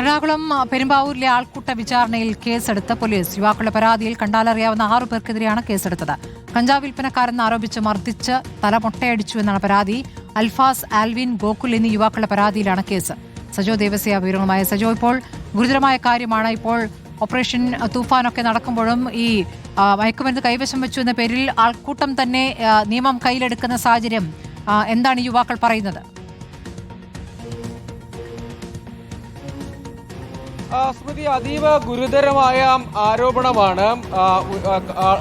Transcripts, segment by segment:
എറണാകുളം പെരുമ്പാവൂരിലെ ആൾക്കൂട്ട വിചാരണയിൽ കേസെടുത്ത പോലീസ്. യുവാക്കളുടെ പരാതിയിൽ കണ്ടാലറിയാവുന്ന 6 പേർക്കെതിരെയാണ് കേസെടുത്തത്. കഞ്ചാവ് വിൽപ്പനക്കാരെന്ന് ആരോപിച്ച് മർദ്ദിച്ച് തല മൊട്ടയടിച്ചു എന്നാണ് പരാതി. അൽഫാസ്, ആൽവിൻ, ഗോകുൽ എന്നീ യുവാക്കളുടെ പരാതിയിലാണ് കേസ്. സജോ ദേവസ്യ വിവരങ്ങളുമായി. സജോ, ഇപ്പോൾ ഗുരുതരമായ കാര്യമാണ്. ഇപ്പോൾ ഓപ്പറേഷൻ തൂഫാനൊക്കെ നടക്കുമ്പോഴും ഈ മയക്കുമരുന്ന് കൈവശം വെച്ചു എന്ന പേരിൽ ആൾക്കൂട്ടം തന്നെ നിയമം കയ്യിലെടുക്കുന്ന സാഹചര്യം എന്താണ് ഈ യുവാക്കൾ പറയുന്നത്? സ്മൃതി, അതീവ ഗുരുതരമായ ആരോപണമാണ്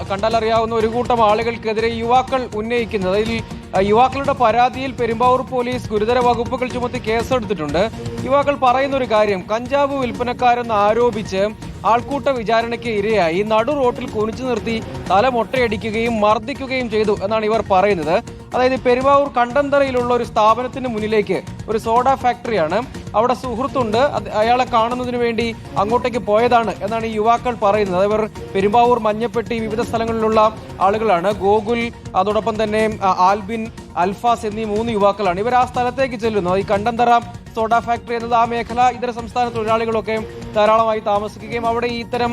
കണ്ടാലറിയാവുന്ന ഒരു കൂട്ടം ആളുകൾക്കെതിരെ യുവാക്കൾ ഉന്നയിക്കുന്നത്. ഇതിൽ യുവാക്കളുടെ പരാതിയിൽ പെരുമ്പാവൂർ പോലീസ് ഗുരുതര വകുപ്പുകൾ ചുമത്തി കേസെടുത്തിട്ടുണ്ട്. യുവാക്കൾ പറയുന്ന ഒരു കാര്യം, കഞ്ചാവ് വിൽപ്പനക്കാരെന്ന് ആരോപിച്ച് ആൾക്കൂട്ട വിചാരണയ്ക്ക് ഇരയായി നടു റോട്ടിൽ കുനിച്ചു നിർത്തി തല മൊട്ടയടിക്കുകയും മർദ്ദിക്കുകയും ചെയ്തു എന്നാണ് ഇവർ പറയുന്നത്. അതായത് പെരുമ്പാവൂർ കണ്ടന്തറയിലുള്ള ഒരു സ്ഥാപനത്തിന് മുന്നിലേക്ക്, ഒരു സോഡ ഫാക്ടറിയാണ്, അവിടെ സുഹൃത്തുണ്ട്, അയാളെ കാണുന്നതിന് വേണ്ടി അങ്ങോട്ടേക്ക് പോയതാണ് എന്നാണ് ഈ യുവാക്കൾ പറയുന്നത്. ഇവർ പെരുമ്പാവൂർ, മഞ്ഞപ്പെട്ടി, വിവിധ സ്ഥലങ്ങളിലുള്ള ആളുകളാണ്. ഗോകുൽ, അതോടൊപ്പം തന്നെ ആൽബിൻ, അൽഫാസ് എന്നീ 3 യുവാക്കളാണ്. ഇവർ ആ സ്ഥലത്തേക്ക് ചെല്ലുന്നു. ഈ കണ്ടന്തറ സോഡ ഫാക്ടറി എന്നത് ആ മേഖല ഇതര സംസ്ഥാന തൊഴിലാളികളൊക്കെ ധാരാളമായി താമസിക്കുകയും അവിടെ ഇത്തരം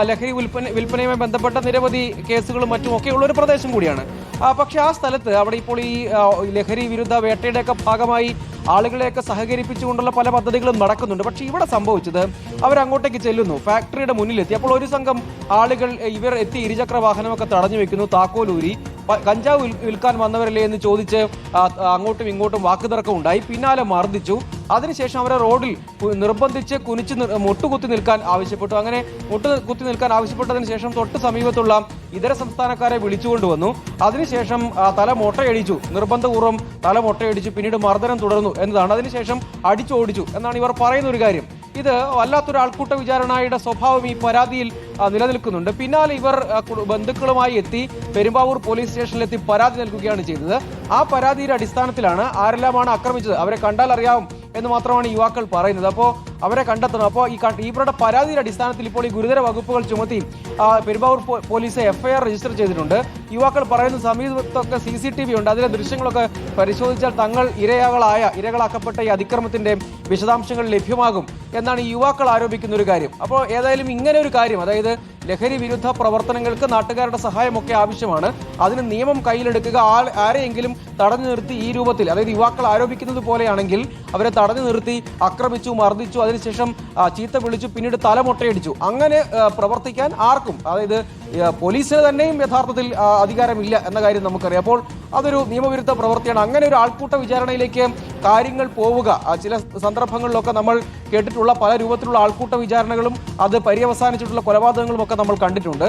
ലഹരി വിൽപ്പനയുമായി ബന്ധപ്പെട്ട നിരവധി കേസുകളും മറ്റുമൊക്കെ ഉള്ള ഒരു പ്രദേശം കൂടിയാണ്. പക്ഷെ ആ സ്ഥലത്ത് അവിടെ ഇപ്പോൾ ഈ ലഹരി വിരുദ്ധ വേട്ടയുടെയൊക്കെ ഭാഗമായി ആളുകളെയൊക്കെ സഹകരിപ്പിച്ചുകൊണ്ടുള്ള പല പദ്ധതികളും നടക്കുന്നുണ്ട്. പക്ഷെ ഇവിടെ സംഭവിച്ചത്, അവരങ്ങോട്ടേക്ക് ചെല്ലുന്നു, ഫാക്ടറിയുടെ മുന്നിലെത്തി. അപ്പോൾ ഒരു സംഘം ആളുകൾ ഇവർ എത്തി ഇരുചക്ര വാഹനമൊക്കെ തടഞ്ഞു വെക്കുന്നു, താക്കോലൂരി. കഞ്ചാവ് വിൽക്കാൻ വന്നവരല്ലേ എന്ന് ചോദിച്ച് അങ്ങോട്ടും ഇങ്ങോട്ടും വാക്കുതർക്കം ഉണ്ടായി. പിന്നാലെ മർദ്ദിച്ചു. അതിനുശേഷം അവരെ റോഡിൽ നിർബന്ധിച്ച് കുനിച്ച് മുട്ടുകുത്തി നിൽക്കാൻ ആവശ്യപ്പെട്ടു. അങ്ങനെ മുട്ടുകുത്തി നിൽക്കാൻ ആവശ്യപ്പെട്ടതിന് ശേഷം തൊട്ട് സമീപത്തുള്ള ഇതര സംസ്ഥാനക്കാരെ വിളിച്ചുകൊണ്ടുവന്നു. അതിനുശേഷം തല മൊട്ടയടിച്ചു, നിർബന്ധപൂർവ്വം തല മൊട്ടയടിച്ചു. പിന്നീട് മർദ്ദനം തുടർന്നു എന്നതാണ്. അതിനുശേഷം അടിച്ചോടിച്ചു എന്നാണ് ഇവർ പറയുന്ന ഒരു കാര്യം. ഇത് വല്ലാത്തൊരു ആൾക്കൂട്ട വിചാരണയുടെ സ്വഭാവം ഈ പരാതിയിൽ നിലനിൽക്കുന്നുണ്ട്. പിന്നാലെ ഇവർ ബന്ധുക്കളുമായി എത്തി പെരുമ്പാവൂർ പോലീസ് സ്റ്റേഷനിലെത്തി പരാതി നൽകുകയാണ് ചെയ്തത്. ആ പരാതിയുടെ അടിസ്ഥാനത്തിലാണ് ആരെല്ലാമാണ് ആക്രമിച്ചത് അവരെ കണ്ടാൽ അറിയാവും എന്ന് മാത്രമാണ് യുവാക്കൾ പറയുന്നത്. അപ്പോൾ അവരെ കണ്ടെത്തണം. അപ്പോൾ ഇവരുടെ പരാതിയുടെ അടിസ്ഥാനത്തിൽ ഇപ്പോൾ ഈ ഗുരുതര വകുപ്പുകൾ ചുമത്തി പെരുമ്പാവൂർ പോലീസ് FIR രജിസ്റ്റർ ചെയ്തിട്ടുണ്ട്. യുവാക്കൾ പറയുന്ന സമീപത്തൊക്കെ CCTV ഉണ്ട്. അതിലെ ദൃശ്യങ്ങളൊക്കെ പരിശോധിച്ചാൽ തങ്ങൾ ഇരകളാക്കപ്പെട്ട ഈ അതിക്രമത്തിന്റെ വിശദാംശങ്ങൾ ലഭ്യമാകും എന്നാണ് ഈ യുവാക്കൾ ആരോപിക്കുന്ന ഒരു കാര്യം. അപ്പോൾ ഏതായാലും ഇങ്ങനെ ഒരു കാര്യം, അതായത് ലഹരി വിരുദ്ധ പ്രവർത്തനങ്ങൾക്ക് നാട്ടുകാരുടെ സഹായമൊക്കെ ആവശ്യമാണ്. അതിന് നിയമം കയ്യിലെടുക്കുക, ആരെയെങ്കിലും തടഞ്ഞു നിർത്തി ഈ രൂപത്തിൽ, അതായത് യുവാക്കൾ ആരോപിക്കുന്നത് പോലെയാണെങ്കിൽ അവരെ തടഞ്ഞു നിർത്തി ആക്രമിച്ചു, മർദ്ദിച്ചു, അതിനുശേഷം ചീത്ത വിളിച്ചു, പിന്നീട് തലമൊട്ടയടിച്ചു, അങ്ങനെ പ്രവർത്തിക്കാൻ ആർക്കും, അതായത് പോലീസിന് തന്നെയും യഥാർത്ഥത്തിൽ അധികാരമില്ല എന്ന കാര്യം നമുക്കറിയാം. അപ്പോൾ അതൊരു നിയമവിരുദ്ധ പ്രവൃത്തിയാണ്. അങ്ങനെ ഒരു ആൾക്കൂട്ട വിചാരണയിലേക്ക് കാര്യങ്ങൾ പോവുക, ചില സന്ദർഭങ്ങളിലൊക്കെ നമ്മൾ കേട്ടിട്ടുള്ള പല രൂപത്തിലുള്ള ആൾക്കൂട്ട വിചാരണകളും അത് പര്യവസാനിച്ചിട്ടുള്ള കൊലപാതകങ്ങളും ഒക്കെ നമ്മൾ കണ്ടിട്ടുണ്ട്.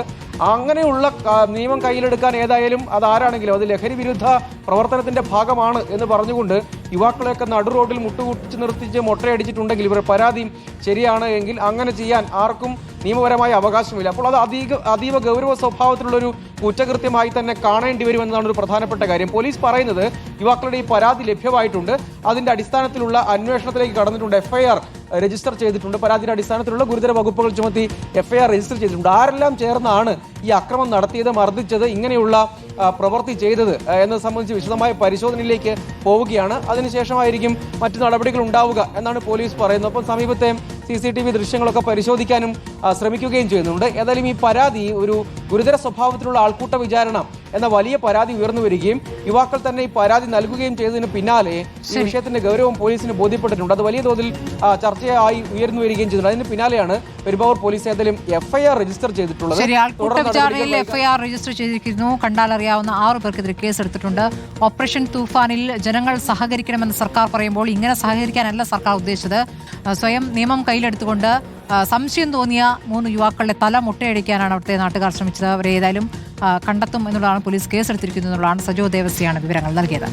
അങ്ങനെയുള്ള നിയമം കയ്യിലെടുക്കാൻ ഏതായാലും അതാരാണെങ്കിലും അത് ലഹരി വിരുദ്ധ പ്രവർത്തനത്തിന്റെ ഭാഗമാണ് എന്ന് പറഞ്ഞുകൊണ്ട് യുവാക്കളെയൊക്കെ നടു റോഡിൽ മുട്ടുകുട്ടിച്ച് നിർത്തിച്ച് മൊട്ടയടിച്ചിട്ടുണ്ടെങ്കിൽ ഇവരുടെ പരാതി ശരിയാണ് എങ്കിൽ അങ്ങനെ ചെയ്യാൻ ആർക്കും നിയമപരമായ അവകാശമില്ല. അപ്പോൾ അത് അതീവ ഗൗരവ സ്വഭാവത്തിലുള്ളൊരു കുറ്റകൃത്യമായി തന്നെ കാണേണ്ടി വരുമെന്നതാണ് ഒരു പ്രധാനപ്പെട്ട കാര്യം. പോലീസ് പറയുന്നത് യുവാക്കളുടെ ഈ പരാതി ലഭ്യമായിട്ടുണ്ട്, അതിന്റെ അടിസ്ഥാനത്തിലുള്ള അന്വേഷണത്തിലേക്ക് കടന്നിട്ടുണ്ട്, FIR രജിസ്റ്റർ ചെയ്തിട്ടുണ്ട്. പരാതിയുടെ അടിസ്ഥാനത്തിലുള്ള ഗുരുതര വകുപ്പുകൾ ചുമത്തി FIR രജിസ്റ്റർ ചെയ്തിട്ടുണ്ട്. ആരെല്ലാം ചേർന്നാണ് ഈ അക്രമം നടത്തിയത്, മർദ്ദിച്ചത്, ഇങ്ങനെയുള്ള പ്രവൃത്തി ചെയ്തത് എന്നത് സംബന്ധിച്ച് വിശദമായ പരിശോധനയിലേക്ക് പോവുകയാണ്. അതിനുശേഷമായിരിക്കും മറ്റു നടപടികൾ ഉണ്ടാവുക എന്നാണ് പോലീസ് പറയുന്നത്. അപ്പോൾ സമീപത്തെ CCTV ദൃശ്യങ്ങളൊക്കെ പരിശോധിക്കാനും ശ്രമിക്കുകയും ചെയ്യുന്നുണ്ട്. ഏതായാലും ഈ പരാതി ഒരു ഗുരുതര സ്വഭാവത്തിലുള്ള ആൾക്കൂട്ട വിചാരണ എന്ന വലിയ പരാതി ഉയർന്നു വരികയും യുവാക്കൾ തന്നെ ഈ പരാതി നൽകുകയും ചെയ്തതിന് പിന്നാലെ ഈ വിഷയത്തിന്റെ ഗൗരവം പോലീസിന് ബോധ്യപ്പെട്ടിട്ടുണ്ട്. അത് വലിയ തോതിൽ ചർച്ചയായി ഉയർന്നു വരികയും ചെയ്തിട്ടുണ്ട്. അതിന് പിന്നാലെയാണ് പെരുമ്പാവൂർ പോലീസ് ഏതായാലും FIR രജിസ്റ്റർ ചെയ്തിട്ടുള്ളത്. FIR രജിസ്റ്റർ ചെയ്തിരിക്കുന്നു. കണ്ടാലറിയാവുന്ന 6 പേർക്കെതിരെ കേസെടുത്തിട്ടുണ്ട്. ഓപ്പറേഷൻ തൂഫാനിൽ ജനങ്ങൾ സഹകരിക്കണമെന്ന് സർക്കാർ പറയുമ്പോൾ ഇങ്ങനെ സഹകരിക്കാനല്ല സർക്കാർ ഉദ്ദേശിച്ചത്. സ്വയം നിയമം കയ്യിലെടുത്തുകൊണ്ട് സംശയം തോന്നിയ 3 യുവാക്കളുടെ തല മുട്ടയടിക്കാനാണ് അവിടുത്തെ നാട്ടുകാർ ശ്രമിച്ചത്. അവരെ ഏതായാലും കണ്ടെത്തും എന്നുള്ളതാണ് പോലീസ് കേസെടുത്തിരിക്കുന്നത് എന്നുള്ളതാണ്. സജോ ദേവസ്യാണ് വിവരങ്ങൾ നൽകിയത്.